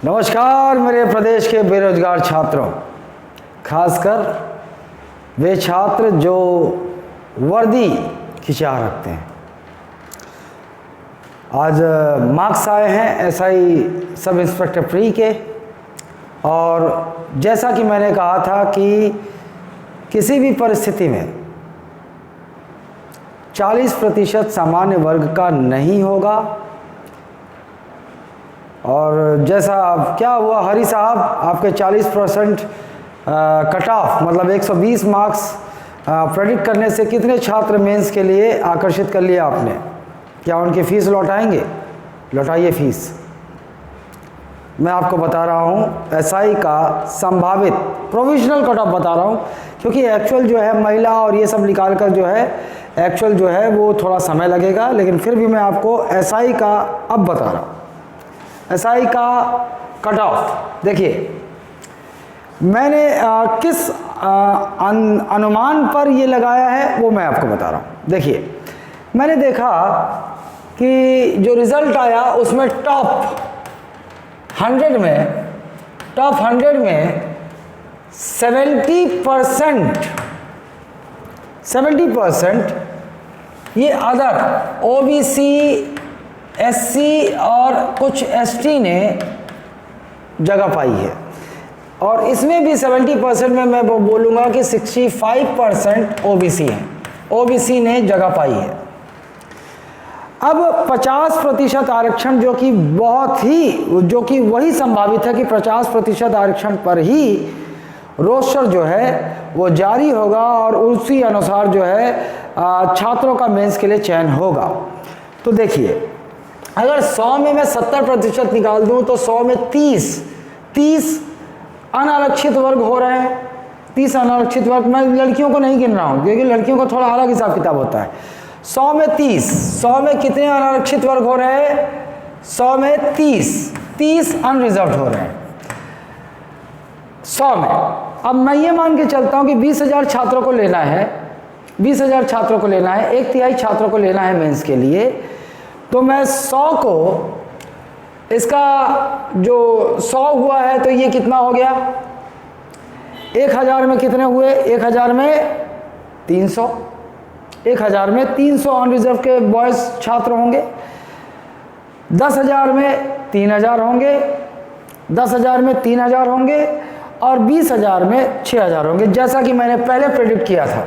नमस्कार मेरे प्रदेश के बेरोजगार छात्रों, खासकर वे छात्र जो वर्दी की चाह रखते हैं। आज मार्क्स आए हैं एसआई सब इंस्पेक्टर प्री के, और जैसा कि मैंने कहा था कि किसी भी परिस्थिति में 40% सामान्य वर्ग का नहीं होगा। और जैसा क्या हुआ, हरी साहब आपके 40% कट ऑफ मतलब 120 मार्क्स प्रेडिक्ट करने से कितने छात्र मेंस के लिए आकर्षित कर लिया आपने? क्या उनकी फ़ीस लौटाएंगे? लौटाइए फ़ीस। मैं आपको बता रहा हूँ एसआई का संभावित प्रोविजनल कट ऑफ बता रहा हूँ, क्योंकि एक्चुअल जो है महिला और ये सब निकाल कर जो है एक्चुअल जो है वो थोड़ा समय लगेगा, लेकिन फिर भी मैं आपको एसआई का अब बता रहा हूँ। एसआई का कट ऑफ देखिए, मैंने किस अनुमान पर ये लगाया है वो मैं आपको बता रहा हूँ। देखिए, मैंने देखा कि जो रिज़ल्ट आया उसमें टॉप 100 में 70% ये अदर ओबीसी, एससी और कुछ एसटी ने जगह पाई है। और इसमें भी 70% में मैं वो बोलूँगा कि 65% ओबीसी हैं, ओबीसी ने जगह पाई है। अब 50% आरक्षण जो कि वही संभावित है कि 50% आरक्षण पर ही रोस्टर जो है वो जारी होगा और उसी अनुसार जो है छात्रों का मेंस के लिए चयन होगा। तो देखिए, अगर 100 में मैं 70% निकाल दूं तो 100 में 30 अनारक्षित वर्ग हो रहे हैं। 30 अनारक्षित वर्ग, मैं लड़कियों को नहीं गिन रहा हूं क्योंकि लड़कियों का थोड़ा अलग हिसाब किताब होता है। 100 में 100 में कितने अनारक्षित वर्ग हो रहे हैं? 100 में 30 अनरिजर्व्ड हो रहे हैं 100 में। अब मैं ये मान के चलता हूं कि 20,000 छात्रों को लेना है, 20,000 छात्रों को लेना है, 1/3 छात्रों को लेना है मेंस के लिए। तो मैं 100 को, इसका जो 100 हुआ है तो ये कितना हो गया? 1000 में कितने हुए? 1000 में 300, 1000 में 300 अनरिजर्व के बॉयज़ छात्र होंगे। 10,000 में 3,000 होंगे, 10,000 में 3,000 होंगे और 20,000 में 6,000 होंगे, जैसा कि मैंने पहले प्रेडिक्ट किया था।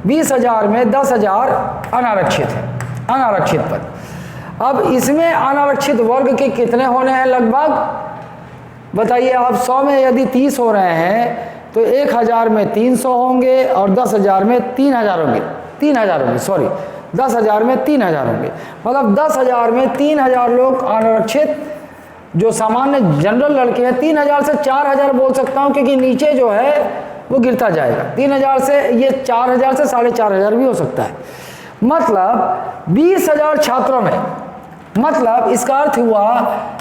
20,000 में 10,000 अनारक्षित है, अनारक्षित पद। अब इसमें अनारक्षित वर्ग के कितने होने हैं लगभग? बताइए आप। 100 में यदि 30 हो रहे हैं तो 1000 में 300 होंगे और 10,000 में 3,000 होंगे, 3,000 होंगे, सॉरी 10,000 में 3,000 होंगे। मतलब 10,000 में 3,000 लोग अनारक्षित जो सामान्य जनरल लड़के हैं। 3,000 से 4,000 बोल सकता हूँ क्योंकि नीचे जो है वो गिरता जाएगा। 3,000 से ये 4,000 से 4,500 भी हो सकता है। मतलब 20,000 छात्रों में, मतलब इसका अर्थ हुआ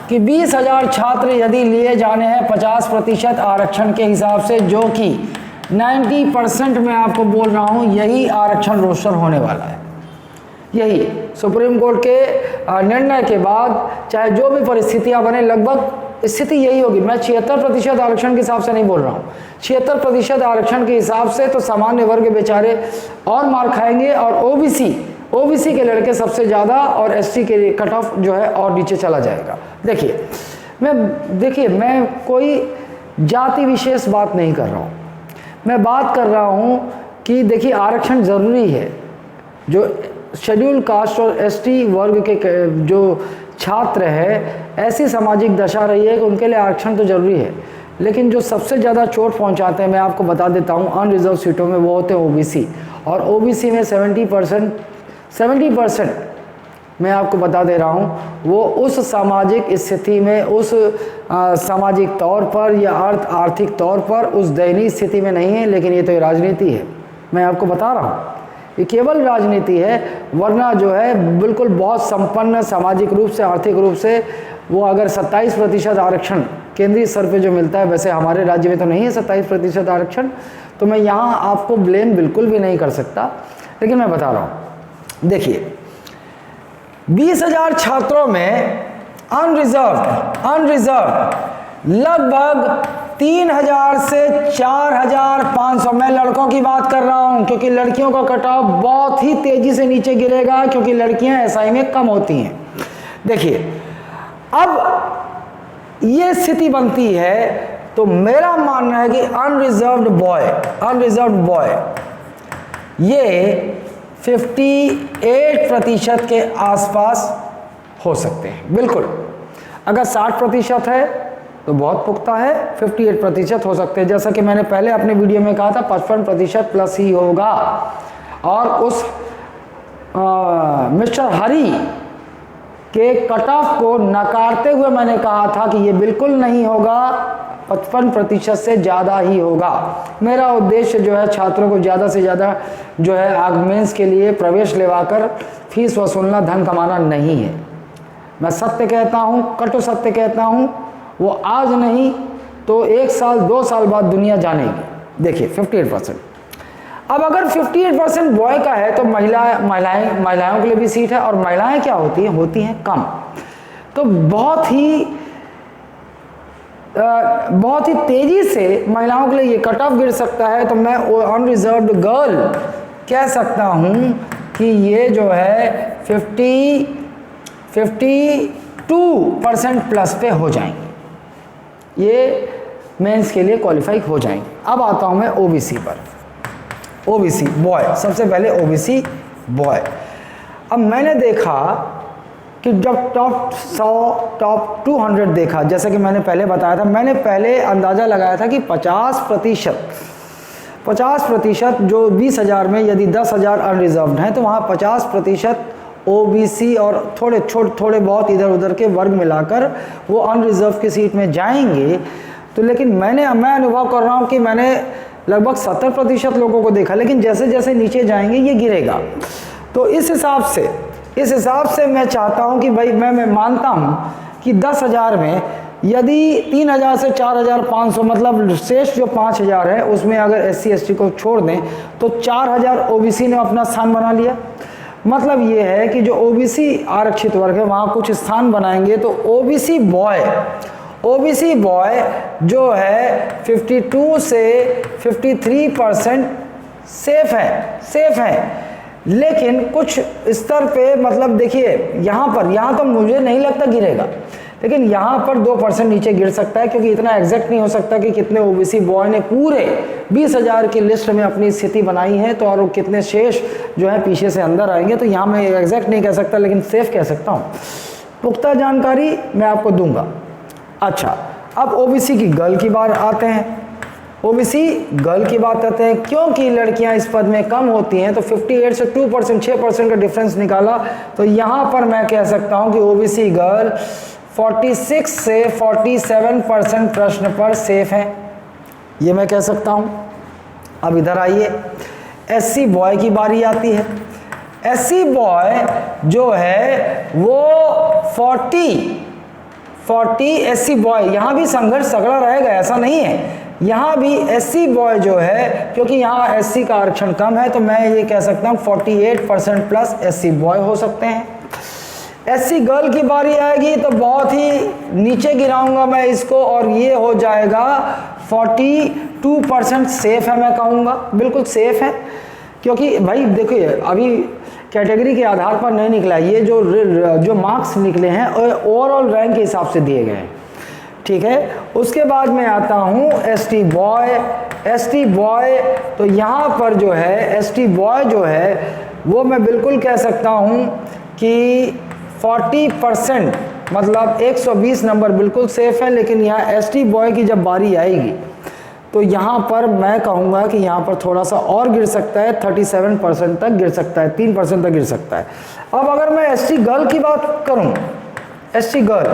कि 20,000 छात्र यदि लिए जाने हैं 50% आरक्षण के हिसाब से, जो कि 90% मैं आपको बोल रहा हूँ यही आरक्षण रोस्टर होने वाला है। यही सुप्रीम कोर्ट के निर्णय के बाद चाहे जो भी परिस्थितियाँ बने, लगभग स्थिति यही होगी। मैं 76% आरक्षण के हिसाब से नहीं बोल रहा हूँ। 76% आरक्षण के हिसाब से तो सामान्य वर्ग बेचारे और मार खाएंगे और ओबीसी के लड़के सबसे ज़्यादा और एसटी के कट ऑफ जो है और नीचे चला जाएगा। देखिए, मैं कोई जाति विशेष बात नहीं कर रहा हूँ। मैं बात कर रहा हूँ कि देखिए, आरक्षण ज़रूरी है। जो शेड्यूल कास्ट और एसटी वर्ग के जो छात्र है, ऐसी सामाजिक दशा रही है कि उनके लिए आरक्षण तो ज़रूरी है, लेकिन जो सबसे ज़्यादा चोट पहुंचाते हैं, मैं आपको बता देता हूं, अनरिजर्व सीटों में वो होते हैं ओबीसी। और ओबीसी में 70% मैं आपको बता दे रहा हूं, वो उस सामाजिक स्थिति में, उस सामाजिक तौर पर या आर्थिक तौर पर उस दयनीय स्थिति में नहीं है। लेकिन ये तो राजनीति है, मैं आपको बता रहा हूँ, ये केवल राजनीति है। वरना जो है बिल्कुल बहुत संपन्न सामाजिक रूप से, आर्थिक रूप से, वो अगर 27% आरक्षण केंद्रीय स्तर पे जो मिलता है, वैसे हमारे राज्य में तो नहीं है 27% आरक्षण, तो मैं यहाँ आपको ब्लेम बिल्कुल भी नहीं कर सकता। लेकिन मैं बता रहा हूँ, देखिए 20,000 छात्रों में अनरिजर्व लगभग 3000 से 4500। मैं लड़कों की बात कर रहा हूं क्योंकि लड़कियों का कट ऑफ बहुत ही तेजी से नीचे गिरेगा क्योंकि लड़कियां एसआई में कम होती हैं। देखिए अब ये स्थिति बनती है, तो मेरा मानना है कि अनरिजर्व्ड बॉय ये 58% के आसपास हो सकते हैं। बिल्कुल, अगर 60% है तो बहुत पुख्ता है, 58% हो सकते हैं। जैसा कि मैंने पहले अपने वीडियो में कहा था 55% प्लस ही होगा। और उस मिस्टर हरी के कट ऑफ को नकारते हुए मैंने कहा था कि ये बिल्कुल नहीं होगा, 55% से ज़्यादा ही होगा। मेरा उद्देश्य जो है छात्रों को ज़्यादा से ज़्यादा जो है आगमेंस के लिए प्रवेश लेवाकर फीस वसूलना, धन कमाना नहीं है। मैं सत्य कहता हूँ, कटु सत्य कहता हूँ, वो आज नहीं तो 1 साल 2 साल बाद दुनिया जानेगी। देखिए 58%। अब अगर 58% बॉय का है तो महिलाओं के लिए भी सीट है, और महिलाएं क्या होती हैं कम। तो बहुत ही तेजी से महिलाओं के लिए ये कट ऑफ गिर सकता है। तो मैं अनरिजर्व्ड गर्ल कह सकता हूं कि ये जो है 52% प्लस पे हो जाएंगे, ये मेंस के लिए क्वालिफाई हो जाएंगे। अब आता हूं मैं ओबीसी पर। ओबीसी बॉय, सबसे पहले ओबीसी बॉय। अब मैंने देखा कि जब टॉप 100 टॉप 200 देखा, जैसे कि मैंने पहले बताया था, मैंने पहले अंदाज़ा लगाया था कि 50% जो 20,000 में यदि 10,000 अनरिजर्व्ड हैं तो वहाँ 50% ओबीसी और थोड़े बहुत इधर उधर के वर्ग मिलाकर वो अनरिजर्व की सीट में जाएंगे। तो लेकिन मैं अनुभव कर रहा हूँ कि मैंने लगभग 70% लोगों को देखा, लेकिन जैसे जैसे नीचे जाएंगे ये गिरेगा। तो इस हिसाब से मैं चाहता हूं कि भाई मैं मानता हूं कि 10,000 में यदि 3,000 से 4,500 मतलब शेष जो 5,000 है उसमें अगर एससी एसटी को छोड़ दें तो 4,000 ओबीसी ने अपना स्थान बना लिया। मतलब ये है कि जो ओबीसी आरक्षित वर्ग है वहाँ कुछ स्थान बनाएंगे। तो ओबीसी बॉय जो है 52 से 53% सेफ है। लेकिन कुछ स्तर पे मतलब देखिए यहाँ तो मुझे नहीं लगता गिरेगा, लेकिन यहाँ पर 2% नीचे गिर सकता है, क्योंकि इतना एग्जैक्ट नहीं हो सकता कि कितने ओबीसी बॉय ने पूरे 20,000 की लिस्ट में अपनी स्थिति बनाई है तो और कितने शेष जो है पीछे से अंदर आएंगे। तो यहाँ मैं एग्जैक्ट नहीं कह सकता, लेकिन सेफ कह सकता हूँ। पुख्ता जानकारी मैं आपको दूंगा। अच्छा, अब ओबीसी की गर्ल की बात आते हैं। क्योंकि लड़कियां इस पद में कम होती हैं तो 58 से 2% 6% का डिफरेंस निकाला। तो यहाँ पर मैं कह सकता हूँ कि ओबीसी गर्ल 46 से 47% प्रश्न पर सेफ है, ये मैं कह सकता हूँ। अब इधर आइए, एससी बॉय की बारी आती है। एससी बॉय जो है वो 40 एससी बॉय, यहाँ भी संघर्ष तगड़ा रहेगा, ऐसा नहीं है। यहाँ भी एससी बॉय जो है, क्योंकि यहाँ एससी का आरक्षण कम है, तो मैं ये कह सकता हूँ 48% प्लस एससी बॉय हो सकते हैं। एससी गर्ल की बारी आएगी तो बहुत ही नीचे गिराऊंगा मैं इसको, और ये हो जाएगा 42% सेफ है। मैं कहूँगा बिल्कुल सेफ है, क्योंकि भाई देखिए अभी कैटेगरी के आधार पर नहीं निकला, ये जो मार्क्स निकले हैं ओवरऑल रैंक के हिसाब से दिए गए हैं, ठीक है। उसके बाद मैं आता हूँ एसटी बॉय। तो यहाँ पर जो है एसटी बॉय जो है वो मैं बिल्कुल कह सकता हूँ कि 40% मतलब 120 नंबर बिल्कुल सेफ है। लेकिन यहाँ एसटी बॉय की जब बारी आएगी तो यहाँ पर मैं कहूँगा कि यहाँ पर थोड़ा सा और गिर सकता है, 37% तक गिर सकता है, 3% तक गिर सकता है। अब अगर मैं एसटी गर्ल की बात करूँ, एसटी गर्ल,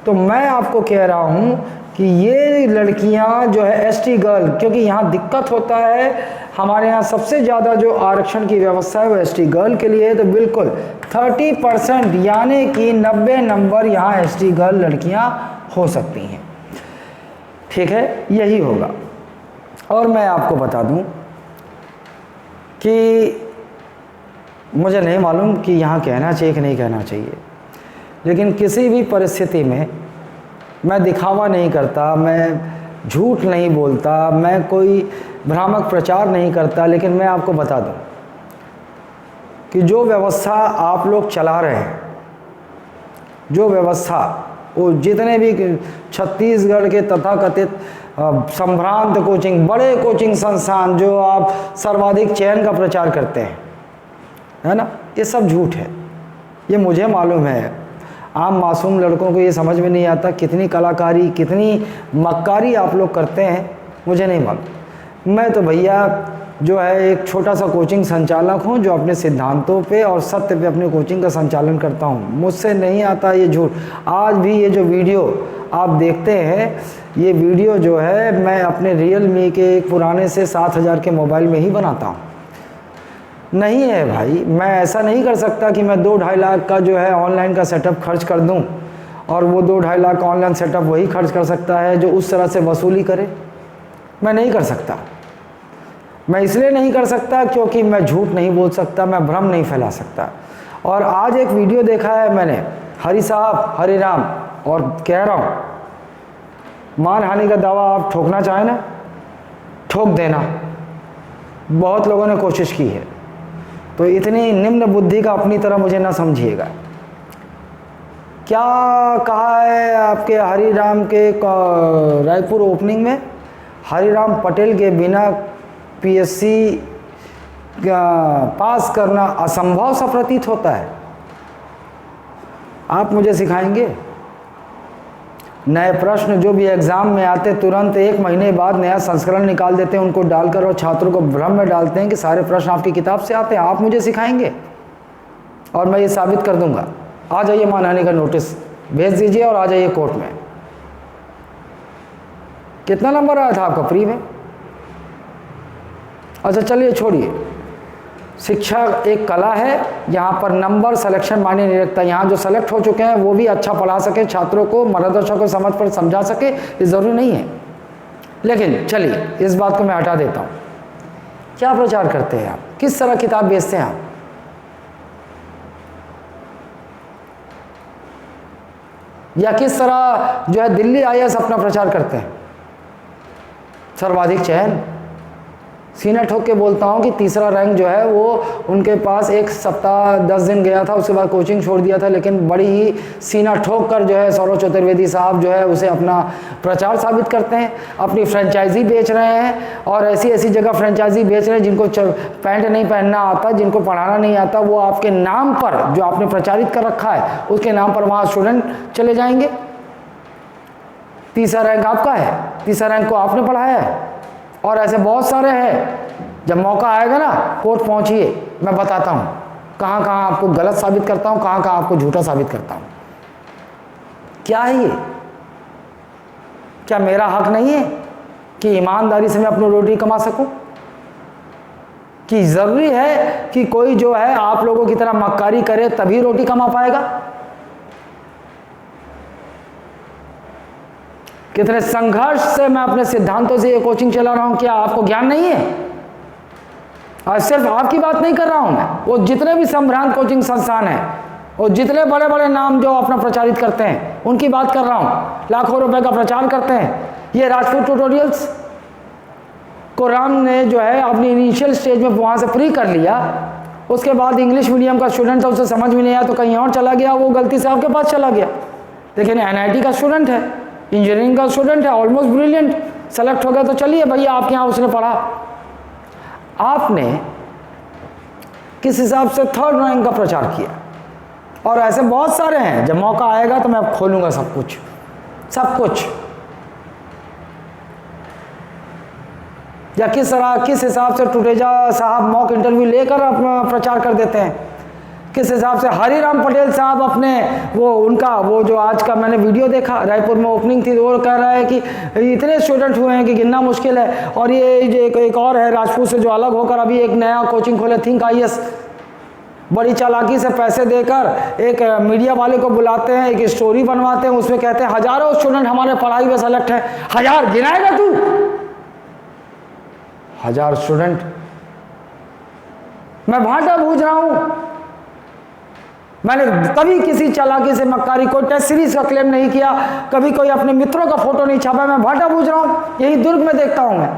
तो मैं आपको कह रहा हूँ कि ये लड़कियां जो है एसटी गर्ल, क्योंकि यहाँ दिक्कत होता है, हमारे यहाँ सबसे ज़्यादा जो आरक्षण की व्यवस्था है वो एसटी गर्ल के लिए है। तो बिल्कुल 30% यानी कि 90 नंबर यहाँ एसटी गर्ल लड़कियां हो सकती हैं, ठीक है, यही होगा। और मैं आपको बता दूं कि मुझे नहीं मालूम कि यहाँ कहना चाहिए कि नहीं कहना चाहिए, लेकिन किसी भी परिस्थिति में मैं दिखावा नहीं करता, मैं झूठ नहीं बोलता, मैं कोई भ्रामक प्रचार नहीं करता। लेकिन मैं आपको बता दूं कि जो व्यवस्था आप लोग चला रहे हैं, जो व्यवस्था, वो जितने भी छत्तीसगढ़ के तथाकथित संभ्रांत कोचिंग, बड़े कोचिंग संस्थान जो आप सर्वाधिक चयन का प्रचार करते हैं, है ना, ये सब झूठ है। ये मुझे मालूम है। आम मासूम लड़कों को ये समझ में नहीं आता कितनी कलाकारी, कितनी मक्कारी आप लोग करते हैं, मुझे नहीं मालूम। मैं तो भैया जो है एक छोटा सा कोचिंग संचालक हूँ जो अपने सिद्धांतों पे और सत्य पे अपने कोचिंग का संचालन करता हूँ। मुझसे नहीं आता ये झूठ। आज भी ये जो वीडियो आप देखते हैं, ये वीडियो जो है मैं अपने रियलमी के एक पुराने से 7000 के मोबाइल में ही बनाता हूँ। नहीं है भाई, मैं ऐसा नहीं कर सकता कि मैं 2-2.5 लाख का जो है ऑनलाइन का सेटअप खर्च कर दूं और वो 2-2.5 लाख का ऑनलाइन सेटअप वही खर्च कर सकता है जो उस तरह से वसूली करे। मैं नहीं कर सकता। मैं इसलिए नहीं कर सकता क्योंकि मैं झूठ नहीं बोल सकता, मैं भ्रम नहीं फैला सकता। और आज एक वीडियो देखा है मैंने, हरि साहब, हरि राम, और कह रहा हूँ मानहानि का दावा आप ठोकना चाहें ना, ठोक देना। बहुत लोगों ने कोशिश की है, तो इतनी निम्न बुद्धि का अपनी तरह मुझे ना समझिएगा। क्या कहा है आपके हरिराम के रायपुर ओपनिंग में, हरिराम पटेल के बिना पीएससी पास करना असंभव सा प्रतीत होता है। आप मुझे सिखाएंगे? नए प्रश्न जो भी एग्ज़ाम में आते तुरंत 1 महीने बाद नया संस्करण निकाल देते हैं, उनको डालकर और छात्रों को भ्रम में डालते हैं कि सारे प्रश्न आपकी किताब से आते हैं। आप मुझे सिखाएंगे और मैं ये साबित कर दूंगा। आ जाइए, मानहानि का नोटिस भेज दीजिए और आ जाइए कोर्ट में। कितना नंबर आया था आपका प्री में? अच्छा चलिए छोड़िए, शिक्षा एक कला है, यहाँ पर नंबर सिलेक्शन मायने नहीं रखता। यहाँ जो सेलेक्ट हो चुके हैं वो भी अच्छा पढ़ा सके, छात्रों को मार्गदर्शक को समझ पर समझा सके, ये ज़रूरी नहीं है। लेकिन चलिए इस बात को मैं हटा देता हूँ। क्या प्रचार करते हैं आप? किस तरह किताब बेचते हैं आप? या किस तरह जो है दिल्ली IAS अपना प्रचार करते हैं? सर्वाधिक चयन, सीना ठोक के बोलता हूँ कि तीसरा रैंक जो है वो उनके पास 1 सप्ताह 10 दिन गया था, उसके बाद कोचिंग छोड़ दिया था। लेकिन बड़ी ही सीना ठोक कर जो है सौरव चतुर्वेदी साहब जो है उसे अपना प्रचार साबित करते हैं। अपनी फ्रेंचाइजी बेच रहे हैं और ऐसी ऐसी जगह फ्रेंचाइजी बेच रहे हैं जिनको पैंट नहीं पहनना आता, जिनको पढ़ाना नहीं आता, वो आपके नाम पर जो आपने प्रचारित कर रखा है उसके नाम पर वहाँ स्टूडेंट चले जाएंगे। तीसरा रैंक आपका है, तीसरा रैंक को आपने पढ़ाया है, और ऐसे बहुत सारे हैं। जब मौका आएगा ना कोर्ट पहुंचिए, मैं बताता हूं कहां कहां आपको गलत साबित करता हूं, कहां कहां आपको झूठा साबित करता हूं। क्या है ये? क्या मेरा हक नहीं है कि ईमानदारी से मैं अपनी रोटी कमा सकूं? कि जरूरी है कि कोई जो है आप लोगों की तरह मक्कारी करे तभी रोटी कमा पाएगा? कितने संघर्ष से मैं अपने सिद्धांतों से ये कोचिंग चला रहा हूं। क्या आपको ज्ञान नहीं है? और सिर्फ आपकी बात नहीं कर रहा हूं मैं, वो जितने भी संभ्रांत कोचिंग संस्थान हैं और जितने बड़े बड़े नाम जो अपना प्रचारित करते हैं उनकी बात कर रहा हूं। लाखों रुपए का प्रचार करते हैं। ये राजपूत ट्यूटोरियल्स को राम ने जो है अपनी इनिशियल स्टेज में वहां से फ्री कर लिया, उसके बाद इंग्लिश मीडियम का स्टूडेंट था, उसे समझ में नहीं आया तो कहीं और चला गया, वो गलती से आपके पास चला गया। लेकिन NIT का स्टूडेंट है, इंजीनियरिंग का स्टूडेंट है, ऑलमोस्ट ब्रिलियंट, सेलेक्ट हो गया तो चलिए भैया आपके यहाँ उसने पढ़ा। आपने किस हिसाब से 3rd रैंक का प्रचार किया? और ऐसे बहुत सारे हैं। जब मौका आएगा तो मैं खोलूंगा सब कुछ, सब कुछ। या किस तरह किस हिसाब से टुटेजा साहब मॉक इंटरव्यू लेकर अपना प्रचार कर देते हैं, किस हिसाब से हरिराम पटेल साहब अपने वो जो आज का मैंने वीडियो देखा, रायपुर में ओपनिंग थी, वो कह रहा है कि इतने स्टूडेंट हुए हैं कि गिनना मुश्किल है। और ये जो एक और है राजपूत से जो अलग होकर अभी एक नया कोचिंग खोले, थिंक IAS, बड़ी चालाकी से पैसे देकर एक मीडिया वाले को बुलाते हैं, एक स्टोरी बनवाते हैं, उसमें कहते हैं हजारों स्टूडेंट हमारे पढ़ाई में सेलेक्ट हैं। 1000 गिनाएगा तू? 1000 स्टूडेंट? मैं भाटा बूझ रहा हूं मैंने कभी किसी चालाकी से मक्कारी कोई टेस्ट सीरीज का क्लेम नहीं किया, कभी कोई अपने मित्रों का फोटो नहीं छापा। मैं भाटा पूछ रहा हूं, यही दुर्ग में देखता हूं मैं।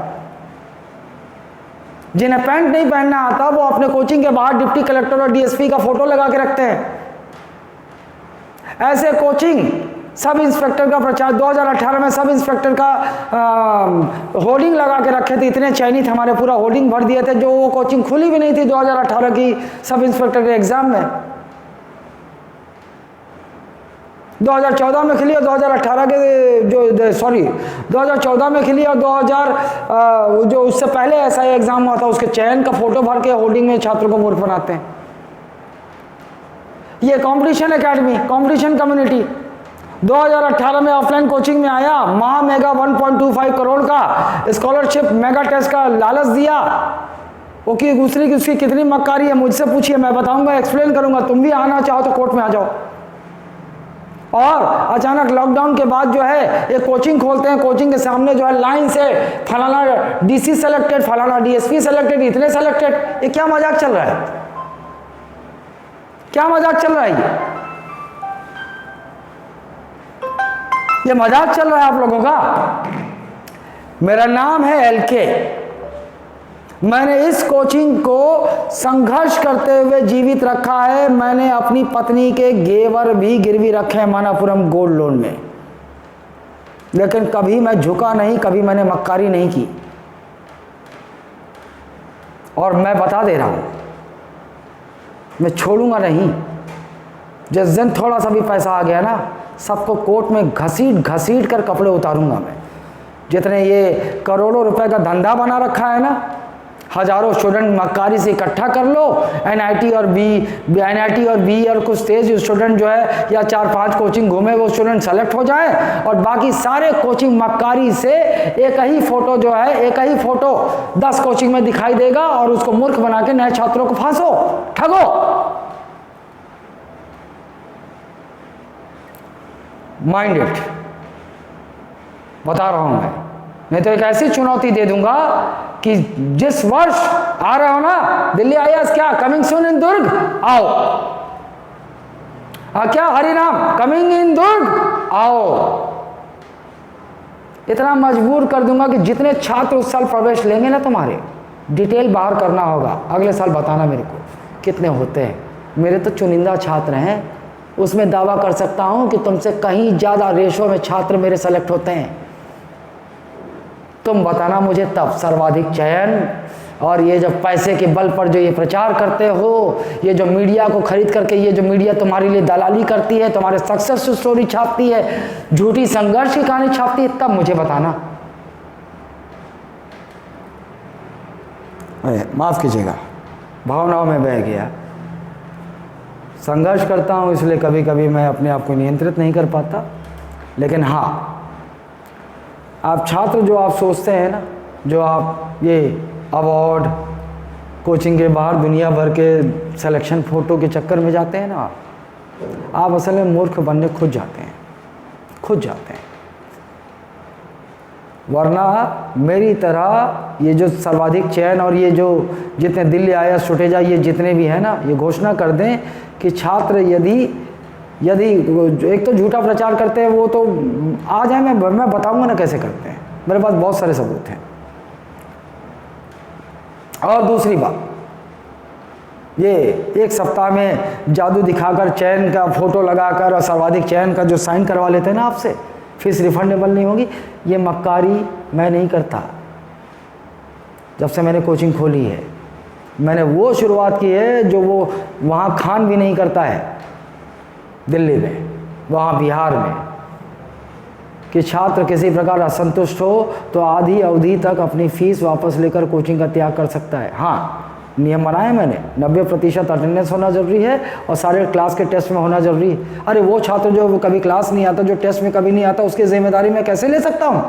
जिन्हें पैंट नहीं पहनना आता वो अपने कोचिंग के बाहर डिप्टी कलेक्टर और डीएसपी का फोटो लगा के रखते हैं। ऐसे कोचिंग सब इंस्पेक्टर का प्रचार 2018 में सब इंस्पेक्टर का होर्डिंग लगा के रखे थे, इतने चयनित हमारे पूरा होर्डिंग भर दिए थे, जो वो कोचिंग खुली भी नहीं थी 2018 की सब इंस्पेक्टर के एग्जाम में। 2014 में खुली और 2018 के जो 2014 में खुली और 2000 जो उससे पहले ऐसा एग्जाम हुआ था उसके चयन का फोटो भर के होर्डिंग में छात्रों को मूर्ख बनाते हैं। ये कंपटीशन एकेडमी, कंपटीशन कम्युनिटी 2018 में ऑफलाइन कोचिंग में आया, महा मेगा 1.25 करोड़ का स्कॉलरशिप मेगा टेस्ट का लालच दिया। वो कि दूसरी की उसकी कितनी मक्कारी है मुझसे पूछिए, मैं बताऊंगा, एक्सप्लेन करूंगा। तुम भी आना चाहो तो कोर्ट में आ जाओ। और अचानक लॉकडाउन के बाद जो है एक कोचिंग खोलते हैं, कोचिंग के सामने जो है लाइन से फलाना डीसी सेलेक्टेड, फलाना डीएसपी सेलेक्टेड, इतने सेलेक्टेड। ये क्या मजाक चल रहा है? क्या मजाक चल रहा है? ये मजाक चल रहा है आप लोगों का। मेरा नाम है एलके। मैंने इस कोचिंग को संघर्ष करते हुए जीवित रखा है। मैंने अपनी पत्नी के घेवर भी गिरवी रखे हैं मानापुरम गोल्ड लोन में, लेकिन कभी मैं झुका नहीं, कभी मैंने मक्कारी नहीं की। और मैं बता दे रहा हूं, मैं छोड़ूंगा नहीं। जिस दिन थोड़ा सा भी पैसा आ गया ना, सबको कोर्ट में घसीट घसीट कर कपड़े उतारूंगा मैं। जितने ये करोड़ों रुपए का धंधा बना रखा है ना, हजारों स्टूडेंट मक्कारी से इकट्ठा कर लो, एनआईटी और बी और कुछ तेज स्टूडेंट जो है या 4-5 कोचिंग घूमे वो स्टूडेंट सेलेक्ट हो जाए, और बाकी सारे कोचिंग मक्कारी से एक ही फोटो जो है, एक ही फोटो 10 कोचिंग में दिखाई देगा और उसको मूर्ख बना के नए छात्रों को फांसो, ठगो। माइंड इट, बता रहा हूं मैं। नहीं तो एक ऐसी चुनौती दे दूंगा कि जिस वर्ष आ रहे हो ना दिल्ली आईएएस, क्या कमिंग सून इन दुर्ग, आओ। क्या हरिनाम कमिंग इन दुर्ग, आओ। इतना मजबूर कर दूंगा कि जितने छात्र उस साल प्रवेश लेंगे ना, तुम्हारे डिटेल बाहर करना होगा, अगले साल बताना मेरे को कितने होते हैं। मेरे तो चुनिंदा छात्र हैं, उसमें दावा कर सकता हूं कि तुमसे कहीं ज़्यादा रेशो में छात्र मेरे सेलेक्ट होते हैं। तुम बताना मुझे तब सर्वाधिक चयन। और ये जब पैसे के बल पर जो ये प्रचार करते हो, ये जो मीडिया को खरीद करके, ये जो मीडिया तुम्हारे लिए दलाली करती है, तुम्हारे सक्सेस स्टोरी छापती है, झूठी संघर्ष की कहानी छापती है, तब मुझे बताना। माफ कीजिएगा, भावनाओं में बह गया। संघर्ष करता हूँ इसलिए कभी कभी मैं अपने आप को नियंत्रित नहीं कर पाता। लेकिन हाँ, आप छात्र जो आप सोचते हैं ना, जो आप ये अवार्ड कोचिंग के बाहर दुनिया भर के सिलेक्शन फ़ोटो के चक्कर में जाते हैं ना, आप असल में मूर्ख बनने खुद जाते हैं, खुद जाते हैं। वरना मेरी तरह ये जो सर्वाधिक चयन और ये जो जितने दिल्ली आईएएस छुटेजा ये जितने भी हैं ना, ये घोषणा कर दें कि छात्र यदि एक तो झूठा प्रचार करते हैं, वो तो आ जाए, मैं बताऊंगा ना कैसे करते हैं, मेरे पास बहुत सारे सबूत हैं। और दूसरी बात, ये एक सप्ताह में जादू दिखाकर चयन का फोटो लगाकर और सर्वाधिक चयन का जो साइन करवा लेते हैं ना आपसे, फीस रिफंडेबल नहीं होगी, ये मक्कारी मैं नहीं करता। जब से मैंने कोचिंग खोली है, मैंने वो शुरुआत की है जो वो वहाँ खान भी नहीं करता है दिल्ली में, वहाँ बिहार में, कि छात्र किसी प्रकार असंतुष्ट हो तो आधी अवधि तक अपनी फीस वापस लेकर कोचिंग का त्याग कर सकता है। हाँ, नियम बनाए मैंने, 90% अटेंडेंस होना जरूरी है और सारे क्लास के टेस्ट में होना जरूरी है। अरे वो छात्र जो कभी क्लास नहीं आता, जो टेस्ट में कभी नहीं आता, उसकी जिम्मेदारी मैं कैसे ले सकता हूँ?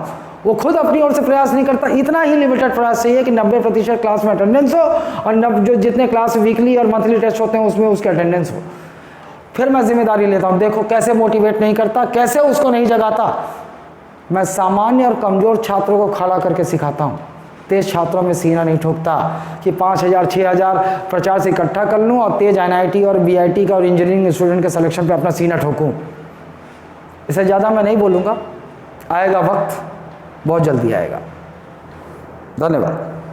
वो खुद अपनी ओर से प्रयास नहीं करता। इतना ही लिमिटेड प्रयास चाहिए कि 90% क्लास में अटेंडेंस हो और जो जितने क्लास वीकली और मंथली टेस्ट होते हैं उसमें उसकी अटेंडेंस हो। फिर मैं जिम्मेदारी लेता हूँ। देखो कैसे मोटिवेट नहीं करता, कैसे उसको नहीं जगाता। मैं सामान्य और कमज़ोर छात्रों को खड़ा करके सिखाता हूँ तेज छात्रों में सीना नहीं ठोकता कि 5000 6000 प्रचार से इकट्ठा कर लूँ और तेज NIT और BIT का और इंजीनियरिंग स्टूडेंट के सिलेक्शन पे अपना सीना ठोकूँ। इससे ज़्यादा मैं नहीं बोलूँगा, आएगा वक्त, बहुत जल्दी आएगा। धन्यवाद।